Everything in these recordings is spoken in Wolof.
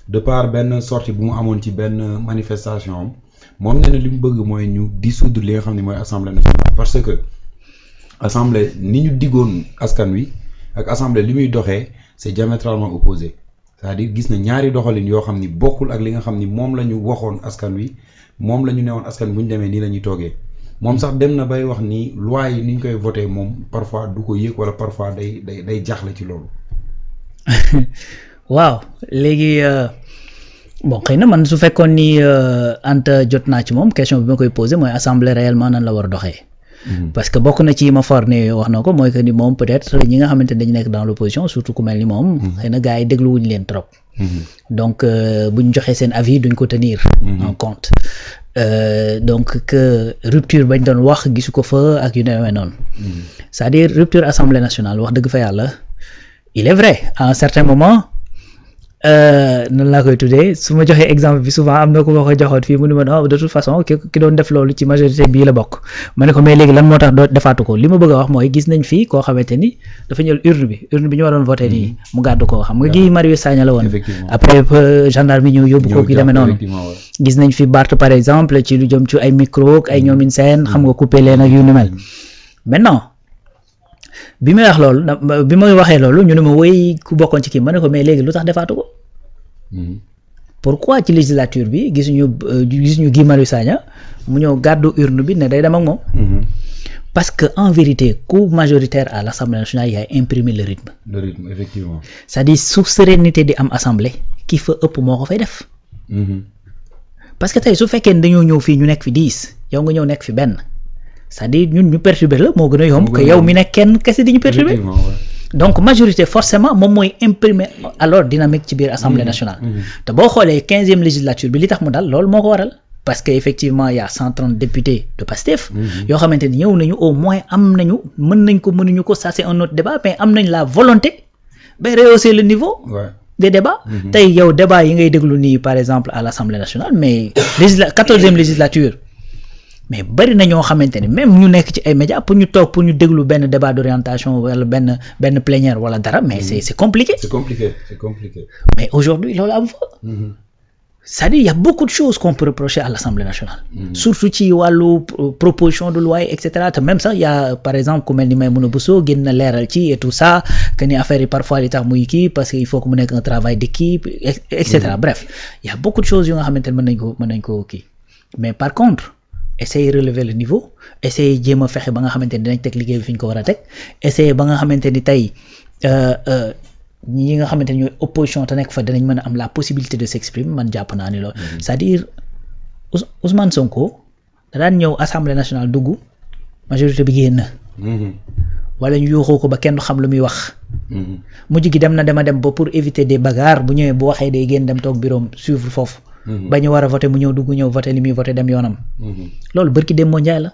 de par benn sortie bu mu amoon ci benn manifestation am moom nee na li mu bëgg mooy ñu dissoudre li nga xam ne mooy assemblée nationale parce que assemblée ni ñu diggoon askan wi ak assemblée li muy doxee c'est diamétralement opposé c'est-à-dire gis na ñaari doxalin yoo xam ni bokkul ak li nga xam ni moom la ñu waxoon askan wi moom la ñu newoon askan bu ñu demee nii la ñuy toogee moom sax dem na bay wax ni loi yi ni ñu koy voté moom parfois du ko yëg wala parfois day jaaxle ci loolu. waaw léegi bon xëy na man su fekkoon ni Anta jot naa ci moom question bi ma koy posé mooy assemblée réellement nan la war a doxee. parce que bokk na ci ma for ne wax na ko mooy que ni moom peut-être ñi nga xamante ne dañu nekk dans l'opposition surtout ku mel ni moom. xëy na gars yi dégluwuñ leen trop. donc bu ñu joxee seen avis duñ ko tenir en compte. Donc que rupture bañ doon wax gisu ko fa ak yu demee noonu. c'est-à-dire rupture assemblée nationale wax dëgg fa yàlla il est vrai à un certain moment noonu laa koy tuddee su ma joxee exemple bi souvent am na ku ma ko joxoon fii mu ne ma non de toute façon ki doon def loolu ci majorité bii la bokk ma ne ko mais léegi lan moo tax defaatu ko li ma bëgg a wax mooy gis nañ fii koo xamante ni dafa ñëw urne bi ñu waroon voté nii mu gàddu ko xam nga Guy Marius Sagna la woon après gendarme yi ñëw yóbbu ko ki demee noonu gis nañ fi Barth par exemple ci lu jëm ci ay micro ay ñoomin seen xam nga coupé leen ak yu ni mel maintenant bi may wax loolu bi may waxee loolu ñu ne ma woy ku bokkoon ci kii ma ne ko mais léegi lu tax defaatu ko pourquoi ci législature bi gisuñu Guy Marius Sagna mu ñëw gàddu urne bi ne day dem ak moom parce que en vérité ku majoritaire à l'Assemblée nationale yaay imprimer le rythme effectivement c'est-à-dire su sérénité di am assemblée ki fa ëpp moo ko fay def parce que tey su fekkee ne dañoo ñëw fii ñu nekk fi 10 yow nga ñëw nekk fi benn c'est-à-dire ñun ñu perturber la moo gën a yomb que yow mi nekk kenn kese di ñu perturber donc majorité forcément moom mooy imprimer alors dynamique ci biir assemblée nationale te boo xoolee 15e législature bi li tax mu dal loolu moo ko waral parce que effectivement y a 130 députés de Pastef yoo xamante ni ñëw nañu au moins am nañu mën nañ ko mënuñu ko ça c'est un autre débat mais am nañ la volonté ba rehausser le niveau des débats tey yow débat yi ngay déglu nii par exemple à l'Assemblée nationale mais 14e législature mais bari na ñoo xamante ni même ñu nekk ci ay médias pour ñu toog pour ñu déglu benn débat d'orientation wala benn plénière wala dara mais c'est compliqué. C'est compliqué. Mais aujourd'hui loolu am fa. C'est-à-dire il y a beaucoup de choses qu'on peut reprocher à l'Assemblée nationale. Surtout ci wàllu proposition de loi et cetera te même sax y a par exemple ku mel ni Maïmouna Bousso génn na leeral ci et tout ça que ni affaire yi parfois li tax muy kii parce que il faut que mu nekk un travail d'équipe et cetera bref il y a beaucoup de choses yu nga xamante ne mën nañ ko kii mais par contre. essayer relever le niveau essayer jéem a fexe ba nga xamante ni dinañ teg liggéey bi fi ñu ko war a teg essayer ba nga xamante ni tey ñi nga xamante ni ñooy opposition te nekk fa danañ mën a am la possibilité de s'exprimer man jàpp naa ni loolu c'est-à-dire Ousmane Sonko da daan ñëw assemblée nationale dugg majorité bi génn wala ñu yuuxoo ko ba kenn du xam lu muy wax mujj gi dem ba pour éviter des bagarres bu ñëwee bu waxee day génn dem toog bureau suivre foofu ba ñu war a voter mu ñëw dugg ñëw voter li muy voter dem yoonam loolu bërki Demba Ndiaye la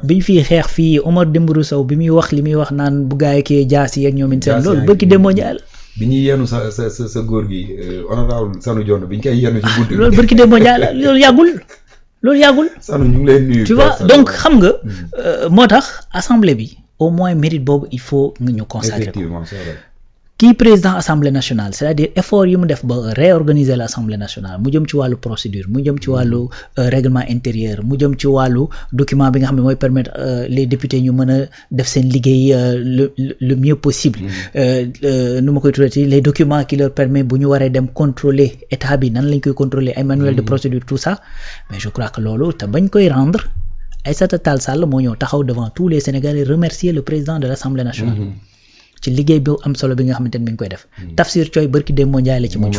bi ñu fiy xeex fii Omar Dembourou Sow bi muy wax li muy wax naan bu gaay kii jaasi ak ñoomin seen loolu bërki Demba Ndiaye la bi ñuy yenu sa góor gi honorable Sanu Dione bi ñu koy yenu ci guddi loolu bërki Demba Ndiaye la loolu yàggul Sanu ñu ngi lay nuyu tu vois donc xam nga moo tax assemblée bi au moins mérite boobu il faut nga ñu consacrer ko kii président assemblée nationale c'est-à-dire effort yi mu def ba réorganiser l'assemblée nationale mu jëm ci wàllu procédure mu jëm ci wàllu règlement intérieur mu jëm ci wàllu document bi nga xam ne mooy permettre les députés ñu mën a def seen liggéey le mieux possible nu ma koy tuddati les documents qui leur permet bu ñu waree dem contrôler état bi nan lañ koy contrôler ay manuel de procédure tout ça mais je crois que loolu te bañ koy rendre Aïssata Tall Sall moo ñëw taxaw devant tous les Sénégalais remercier le président de l'Assemblée nationale ci liggéey bi am solo bi nga xamante ne mi ngi koy def Tafsir Thioye barki dem moo njaay la ci mucc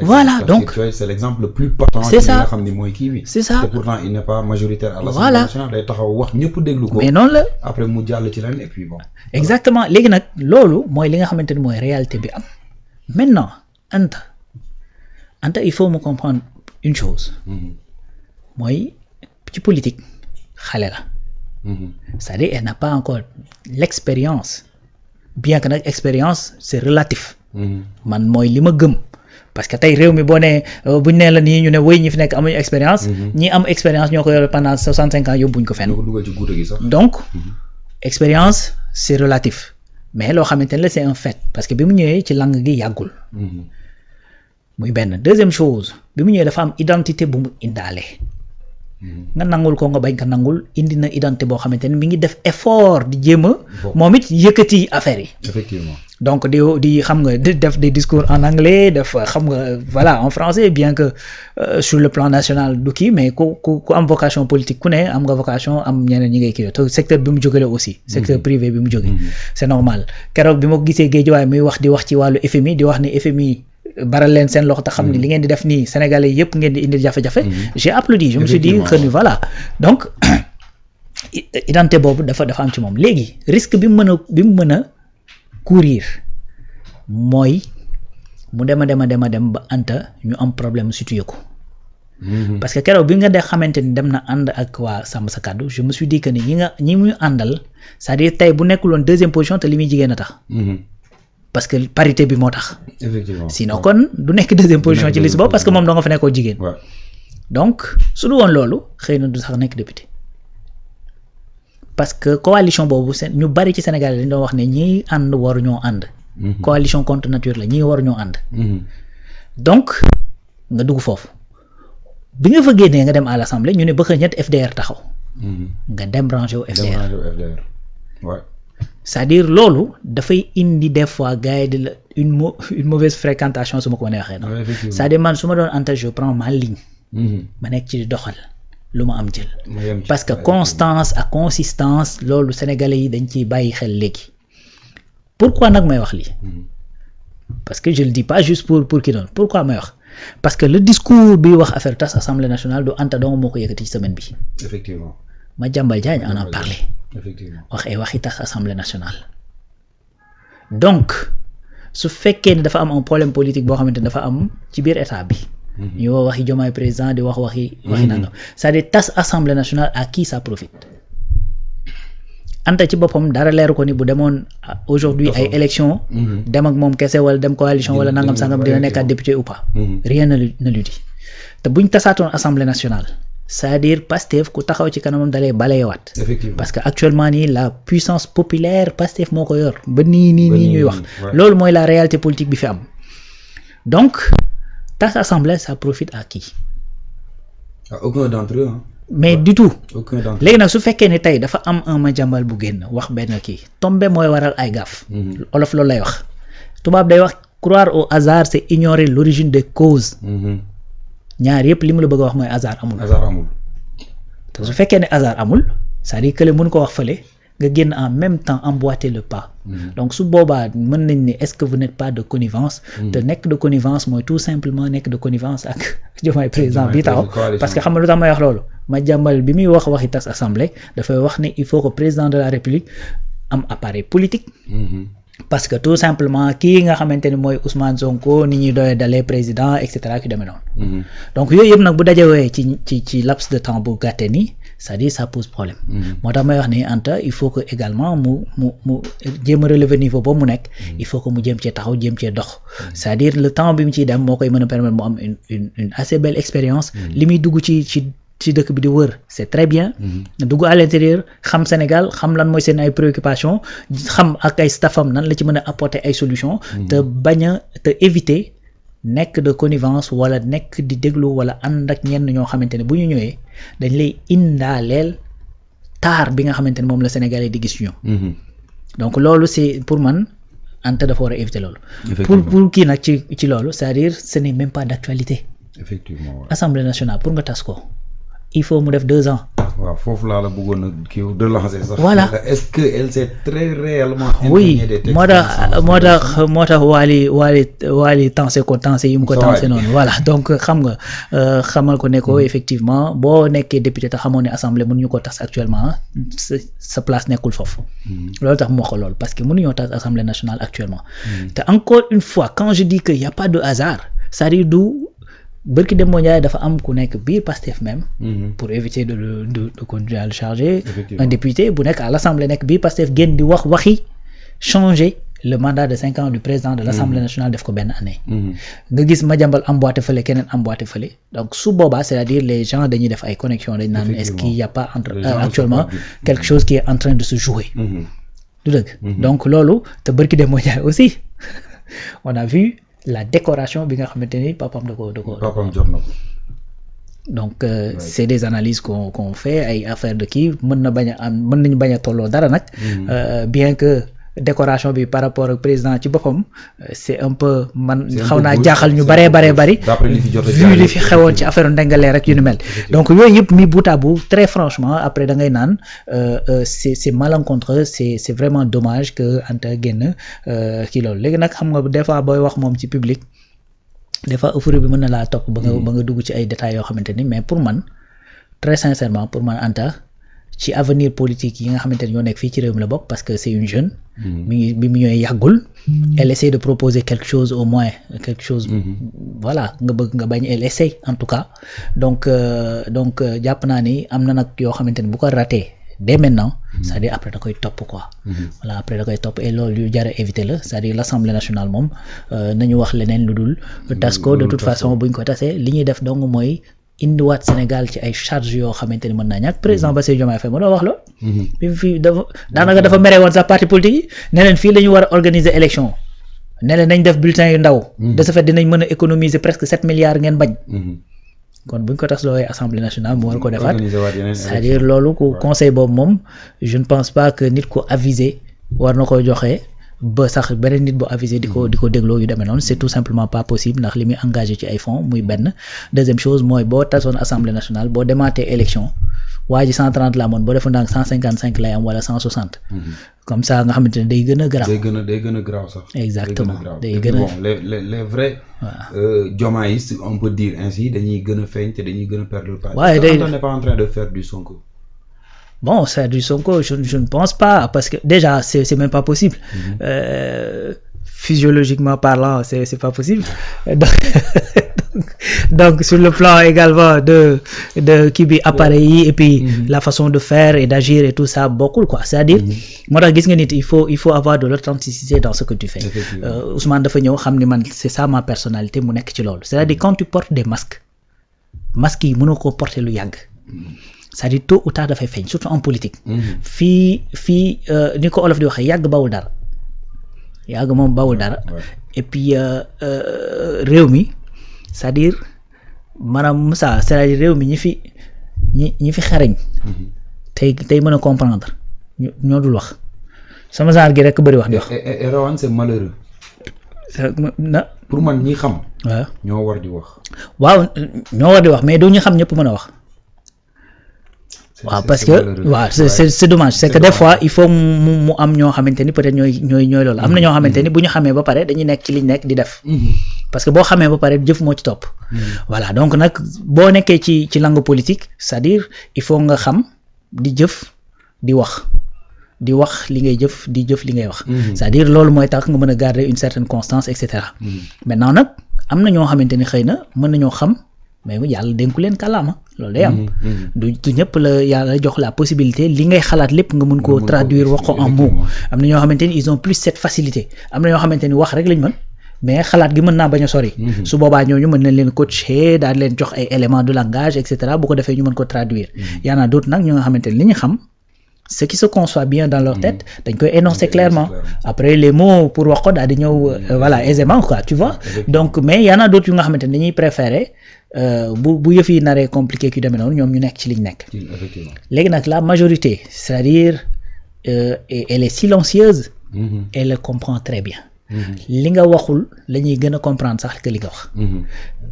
voilà donc c'est l'exemple le plus patent c'est ça nga xam ni mooy kii bi c'est ça et pourtant il n'est pas majoritaire à l'Assemblée nationale day taxaw wax ñëpp déglu ko mais noonu la après mu jàll ci leneen et puis bon exactement léegi nag loolu mooy li nga xamante ne mooy réalité bi am maintenant Anta il faut mu comprendre une chose mooy ci politique xale la c'est-à-dire elle n'a pas encore l'expérience bien que nag expérience c'est relatif man mooy li ma gëm parce que tey réew mi boo nee buñ nee la nii ñu ne wéy ñi fi nekk amuñu expérience ñi am expérience ñoo ko yore pendant 65 ans yóbbuñ ko fenn donc expérience c'est relatif mais loo xamante ne la c'est un fait parce que bi mu ñëwee ci langue gi yàggul muy benn. Deuxième chose bi mu ñëwee dafa am identité bu mu indaale. nga nangul ko nga bañ ko nangul indi na identité boo xamante ne mi ngi def effort di jéem a moom it yëkkati affaire yi. Effectivement. Donc di xam nga di def des discours en anglais def xam nga voilà en français bien que sur le plan national du kii mais ku am vocation politique ku ne am nga vocation am ñeneen ñi ngay kii te secteur bi mu jógee la aussi. secteur privé bi mu jógee. C'est normal keroog bi ma ko gisee Guédiawaye muy wax di wax ci wàllu FMI di wax ne FMI. baral leen seen loxo te xam ni li ngeen di def nii Sénégalais yëpp ngeen di indi jafe-jafe. J'ai applaudi je me suis dit que ni voilà donc identité boobu dafa am ci moom léegi risque bi mu mën a courir mooy mu dem ba Anta ñu am problème situé ko. Parce que keroog bi nga de xamante ni dem na ànd ak waa Sàmm Sa Kàddu je me suis dit que ni ñi muy àndal c'est-à-dire tey bu nekkul woon deuxième position te li muy jigéen a tax. Parce que parité bi moo tax. Effectivement. Sinon kon du nekk deuxième position ci liste boobu parce que moom doo nga fa nekkoo jigéen. Donc su du woon loolu xëy na du sax nekk député. Parce que coalition boobu ñu bari ci Sénégal dañu doon wax ne ñii ànd waruñoo ànd. Coalition contre nature la ñii waruñoo ànd. Donc nga dugg foofu bi nga fa génnee nga dem à l'Assemblée ñu ne bëgg ñett FDR taxaw. nga dem rangé wu FDR. C'est-à-dire loolu dafay indi des fois gars yi di la une mauvaise fréquentation su ma ko mënee waxee noonu. C'est-à-dire man su ma doon Anta je prends ma ligne. ma nekk ci doxal lu ma am jël. parce que constance ak consistance loolu sénégalais yi dañ ciy bàyyi xel léegi. pourquoi nag may wax lii. parce que je le dis pas juste pour ki doon pourquoi may wax parce que le discours bi wax affaire tas assemblée nationale du Anta dong moo ko yëkkati ci semaine bi. Effectivement. Madiambal Diagne en a parlé. Effectivement. wax ay waxi tas assemblée nationale. donc su fekkee ne dafa am un problème politique boo xamante ne dafa am ci biir état bi. ñu wax waxi Diomaye président di wax waxi nangam c'est-à-dire tas assemblée nationale à qui ça profite. Anta ci boppam dara leeru ko ni bu demoon aujourd'hui ay élection dem ak moom kese wala dem coalition wala nangam sangam dina nekkaat député ou pas. rien ne lui dit te buñ tasaatoon assemblée nationale. c'est-à-dire Pastef ku taxaw ci kanamam dalay balayewaat. Parce que actuellement nii la puissance populaire Pastef moo ko yor ba nii ñuy wax. loolu mooy la réalité politique bi fi am. donc tas assemblée ça profite à qui? À aucun d'entre eux. mais du tout. aucun d'entre eux. léegi nag su fekkee ne tey dafa am un Madiambal bu génn wax benn kii tombé mooy waral ay gaaf. olof loolu lay wax. tubaab day wax croire au hasard c'est ignorer l'origine des causes. ñaar yëpp li mu la bëgg a wax mooy hasard amul. te su fekkee ne hasard amul c'est-à-dire que mënu ko wax fële nga génn en même temps emboîter le pas. donc su boobaa mën nañ ni est-ce que vous n'êtes pas de connivence. te nekk de connivence mooy tout simplement nekk de connivence ak Diomaye président bi taxaw. parce que xam nga lu tax may wax loolu Madiambal bi muy wax waxi tas assemblée dafay wax ne il faut que président de la république am appareil politique. parce que tout simplement kii nga xamante ni mooy Ousmane Sonko ni ñuy doyee dalee président et cetera ki demee noonu. donc yooyu yëpp nag bu dajewee ci laps de temps bu gàtte nii c'est-à-dire ça pose problème. moo tax may wax ni Anta il faut que également mu jéem a relever niveau boobu mu nekk. il faut que mu jéem cee taxaw jéem cee dox. c'est-à-dire le temps bi mu ciy dem moo koy mën a permettre mu am une assez belle expérience. li muy dugg ci dëkk bi di wër c'est très bien. dugg à l'intérieur xam Sénégal xam lan mooy seen ay préoccupations xam ak ay staffam nan la ci mën a apporter ay solutions. te éviter nekk de connivence wala nekk di déglu wala ànd ak ñenn ñoo xamante ne bu ñu ñëwee dañ lay indaaleel taar bi nga xamante ne moom la Sénégalais di gis ñoom. donc loolu c'est pour man Anta dafa war a éviter loolu. pour kii nag ci loolu c'est-à-dire ce n'est même pas d'actualité. Effectivement. Assemblée nationale pour nga tas ko il faut mu def 2 ans. waaw foofu laa la bëggoon a kii de lancer sax. voilà est-ce que elle s'est très réellement. oui moo tax waali tensé yi mu ko tensé noonu. voilà donc xam nga xamal ko ne ko effectivement boo nekkee député te xamoo ne assemblée mënuñu ko tas actuellement sa place nekkul foofu. loolu tax mu wax ko loolu parce que mënuñoo tas assemblée nationale actuellement. te encore une fois quand je dis que y a pas de hasard c'est-à-dire du. Bërki Demba Ndiaye dafa am ku nekk biir Pastef même. pour éviter de continuer à le charger. un député bu nekk à l'Assemblée nekk biir Pastef génn di wax waxi changer le mandat de 5 ans du président de l'Assemblée nationale def ko benn année. nga gis Madiambal emboîté fële keneen emboîté fële donc su boobaa c'est-à-dire les gens dañuy def ay connexions dañ naan est-ce qu'il y a pas actuellement quelque chose qui est en train de se jouer. du dëgg donc loolu te Bërki Demba Ndiaye aussi on a vu. la décoration bi nga xamante ni papam da ko papam jot na ko. donc c'est des analyses qu'on fait ay affaire de kii mën nañu bañ a tolloo dara nag. bien que décoration bi par rapport ak président ci boppam c'est un peu man xaw naa jaaxal ñu bari vu li fi xewoon ci affaire Ndingler rek yu ni mel donc yooyu yëpp mi bout à bout très franchement après da ngay naan c'est malencontreux c'est vraiment dommage que Anta génn kii loolu léegi nag xam nga des fois booy wax moom ci public des fois euphorie bi mën na laa topp ba nga dugg ci ay détails yoo xamante ni mais pour man très sincèrement pour man Anta ci avenir politique yi nga xamante ni ñoo nekk fii ci réew mi la bokk parce que c'est une jeune bi mu ñëwee yàggul elle essaie de proposer quelque chose au moins quelque chose voilà nga bëgg nga bañ elle essaie en tout cas donc jàpp naa ni am na nag yoo xamante ni bu ko raté dès maintenant c'est-à-dire après da koy topp quoi voilà après da koy topp et loolu yu jar a éviter la c'est-à-dire l'Assemblée nationale moom nañu wax leneen lu dul tas ko de toute façon buñ ko tasee li ñuy def dong mooy indiwaat Sénégal ci ay charges yoo xamante ni mën naa ñàkk président Bassirou Diomaye Faye moo wax loolu bi fii daanaka dafa mere woon sax parti politique yi ne leen fii la ñu war a organiser élection ne leen nañ def bulletin yu ndaw de ce fait dinañ mën a économiser presque 7 milliards ngeen bañ kon buñ ko tas looy Assemblée nationale mu war ko defaat c'est-à-dire loolu ku conseil boobu moom je ne pense pas que nit ko avisé war na koy joxe ba sax beneen nit bu avisé di ko dégloo yu demee noonu c'est tout simplement pas possible ndax li muy engagé ci ay fonds muy benn deuxième chose mooy boo tasoon Assemblée nationale boo demaatee élection waa ji 130 la amoon boo defoon daanaka 155 lay am wala 160 comme ça nga xamante ne day gën a grave day gën a grave sax exactement day gën a bon les vrais Diomaïstes on peut dire ainsi dañuy gën a feeñ te dañuy gën a perdre le pas. waaye on n'est pas en train de faire du Sonko. Bon, c'est du Sonko, je ne pense pas, parce que déjà, c'est même pas possible. Physiologiquement parlant, c'est pas possible. Donc, sur le plan également de qui bi appareil et puis la façon de faire et d'agir et tout ça, beaucoup quoi. C'est-à-dire, moi, il faut avoir de l'authenticité dans ce que tu fais. Ousmane dafa ñëw xam ni man c'est ça ma personnalité mu nekk ci loolu. C'est-à-dire quand tu portes des masques yi mënoo koo porter lu yàgg. C'est-à-dire tôt ou tard dafay feeñ surtout en politique. fii ni ko olof di waxee yàgg bawul dara. Et puis réew mi c'est-à-dire maanaam Moussa c'est-à-dire réew mi ñi fi xarañ. tey mën a comprendre ñoo dul wax sama genre gi rek bëri wax di wax. et Rawane c'est malheureux. pour man ñi xam. waaw ñoo war di wax. waaw ñoo war di wax mais du ñu xam ñëpp mën a wax. waaw parce que waaw c'est dommage c'est que des fois il faut mu am ñoo xamante ni peut-être ñooy loolu am na ñoo xamante ni bu ñu xamee ba pare dañuy nekk ci liñ nekk di def parce que boo xamee ba pare jëf moo ci topp voilà donc nag boo nekkee ci langue politique c'est-à-dire il faut nga xam di jëf di wax li ngay jëf di jëf li ngay wax c'est-à-dire loolu mooy tax nga mën a garder une certaine constance et cetera maintenant nag am na ñoo xamante ni xëy na mën nañoo xam mais yàlla dénku leen kàllaama loolu day am du ñëpp la yàlla jox la possibilité li ngay xalaat lépp nga mën koo traduire wax ko en mots am na ñoo xamante ni ils ont plus cette facilité am na ñoo xamante ni wax rek lañ mën mais xalaat gi mën naa bañ a sori su boobaa ñooñu mën nañ leen coacher daal leen jox ay éléments de langage et cetera bu ko defee ñu mën ko traduire y en a d'autres nag ñu nga xamante ni li ñu xam ce qui se conçoit bien dans leur tête dañ koy énoncer clairement après les mots pour wax ko daal di ñëw voilà aisément quoi tu vois donc mais y en a d'autres yu nga xamante ni dañuy préférer bu yëf yi naree compliqué ki demee noonu ñoom ñu nekk ci liñ nekk léegi nag la majorité c'est-à-dire elle est silencieuse elle le comprend très bien li nga waxul la ñuy gën a comprendre sax que li nga wax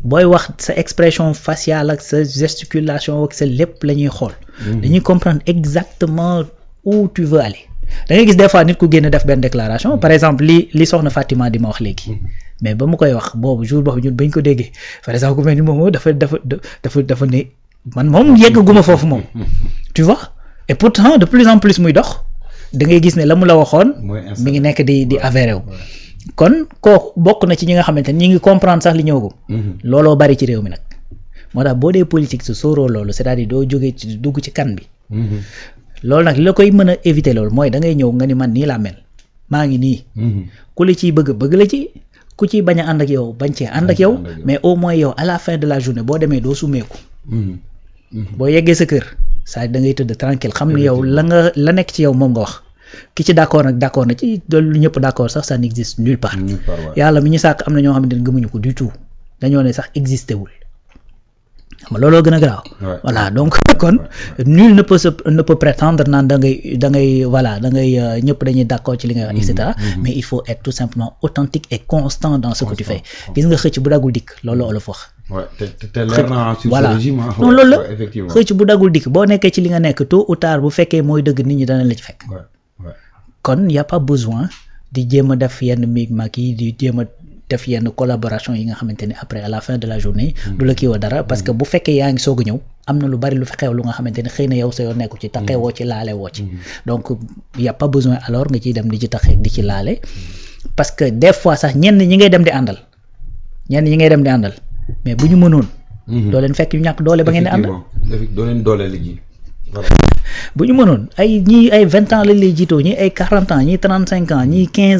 booy wax sa expression faciale ak sa gesticulation ak sa lépp la ñuy xool dañuy comprendre exactement où tu veux aller da ngay gis des fois nit ku génn def benn déclaration par exemple li soxna Fatima di ma wax léegi mais ba mu koy wax boobu jour boobu ñun bañ ko déggee par exemple ku mel ni moom dafa ne man moom yegguma foofu moom tu vois et pourtant de plus en plus muy dox da ngay gis ne la mu la waxoon mi ngi nekk di avéré wu kon kooku bokk na ci ñi nga xamante ni ñi ngi comprendre sax li ñëwagum looloo bari ci réew mi nag moo tax boo dee politique su sóoroo loolu c'est-à-dire doo jógee ci dugg ci kan bi loolu nag li la koy mën a éviter loolu mooy da ngay ñëw nga ni man nii laa mel maa ngi nii ku la ciy bëgg la ci ku ciy bañ a ànd ak yow bañ cee ànd ak yow mais au moins yow à la fin de la journée boo demee doo sumeeku boo yeggee sa kër saa da ngay tëdd tranquille xam ni yow la nekk ci yow moom nga wax ki ci d'accord nag d'accord na ci loolu ñëpp d'accord sax ça n'existe nulle part. yàlla mi ñu sàkk am na ñoo xamante ne gëmuñu ko du tout dañoo ne sax existé wul xam nga looloo gën a garaaw. voilà donc kon nul ne peut prétendre naan da ngay voilà da ngay ñëpp dañuy d'accord ci li ngay wax et cetera mais il faut être tout simplement authentique et constant dans ce que tu fais gis nga xëcc bu daggul dikk loolu olof wax. te leer na sur ce régime. non loolu la xëcc bu daggul dikk boo nekkee ci li nga nekk tôt ou tard bu fekkee mooy dëgg nit ñi dana la ci fekk. kon y a pas besoin di jéem a def yenn micmac yi di jéem a def yenn collaboration yi nga xamante ne après à la fin de la journée du la kii wa dara parce que bu fekkee yaa ngi soog a ñëw am na lu bari lu fi xew lu nga xamante ne xëy na yow sa yoon nekku ci taqee woo ci laale woo ci donc y a pas besoin alors nga ciy dem di ci taqee di ci laale parce que des fois sax ñenn ñi ngay dem di àndal mais bu ñu mënoon doo leen fekk ñu ñàkk doole ba ngeen di àndal doo leen doole liggéey bu ñu mënoon ay ñii ay 20 ans lañ lay jiitoo ñii ay 40 ans ñii 35 ans ñii 15 ans